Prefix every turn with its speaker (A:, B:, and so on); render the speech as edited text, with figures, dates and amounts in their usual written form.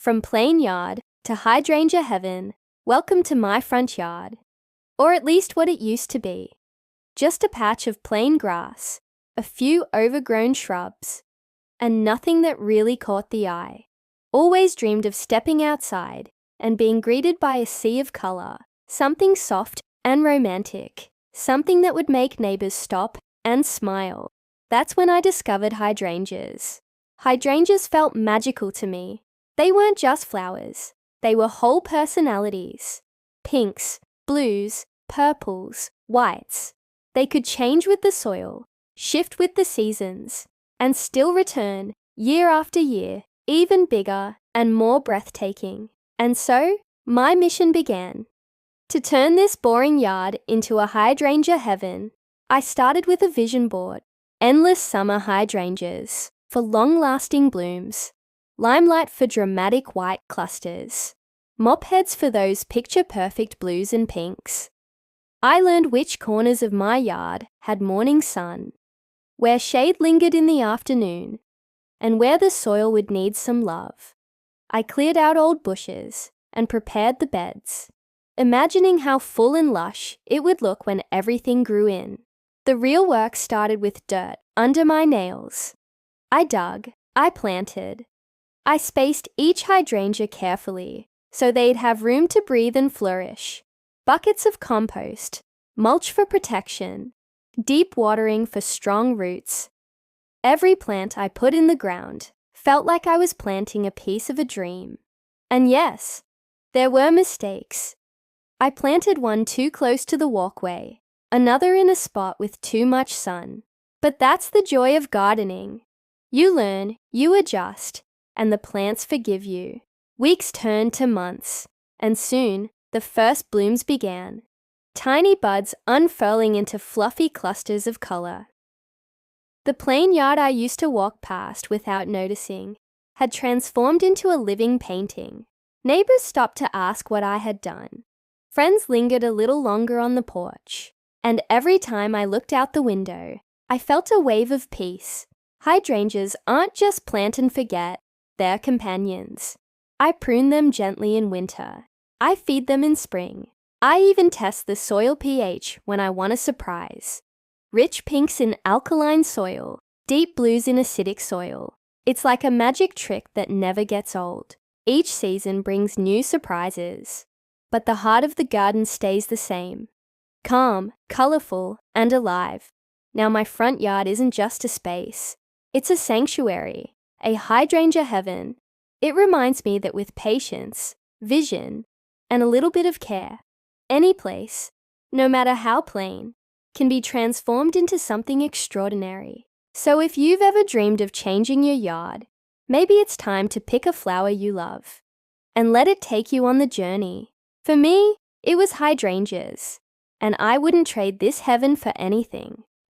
A: From plain yard to hydrangea heaven, welcome to my front yard. Or at least what it used to be. Just a patch of plain grass, a few overgrown shrubs, and nothing that really caught the eye. Always dreamed of stepping outside and being greeted by a sea of color, something soft and romantic, something that would make neighbors stop and smile. That's when I discovered hydrangeas. Hydrangeas felt magical to me. They weren't just flowers. They were whole personalities. Pinks, blues, purples, whites. They could change with the soil, shift with the seasons, and still return year after year, even bigger and more breathtaking. And so, my mission began. To turn this boring yard into a hydrangea heaven, I started with a vision board. Endless summer hydrangeas for long-lasting blooms, limelight for dramatic white clusters, mop heads for those picture-perfect blues and pinks. I learned which corners of my yard had morning sun, where shade lingered in the afternoon, and where the soil would need some love. I cleared out old bushes and prepared the beds, imagining how full and lush it would look when everything grew in. The real work started with dirt under my nails. I dug, I planted. I spaced each hydrangea carefully so they'd have room to breathe and flourish. Buckets of compost, mulch for protection, deep watering for strong roots. Every plant I put in the ground felt like I was planting a piece of a dream. And yes, there were mistakes. I planted one too close to the walkway, another in a spot with too much sun. But that's the joy of gardening. You learn, you adjust, and the plants forgive you. Weeks turned to months, and soon the first blooms began. Tiny buds unfurling into fluffy clusters of color. The plain yard I used to walk past without noticing had transformed into a living painting. Neighbors stopped to ask what I had done. Friends lingered a little longer on the porch, and every time I looked out the window, I felt a wave of peace. Hydrangeas aren't just plant and forget, they're companions. I prune them gently in winter. I feed them in spring. I even test the soil pH when I want a surprise. Rich pinks in alkaline soil, deep blues in acidic soil. It's like a magic trick that never gets old. Each season brings new surprises. But the heart of the garden stays the same. Calm, colorful, and alive. Now my front yard isn't just a space. It's a sanctuary, a hydrangea heaven. It reminds me that with patience, vision, and a little bit of care, any place, no matter how plain, can be transformed into something extraordinary. So if you've ever dreamed of changing your yard, maybe it's time to pick a flower you love and let it take you on the journey. For me, it was hydrangeas, and I wouldn't trade this heaven for anything.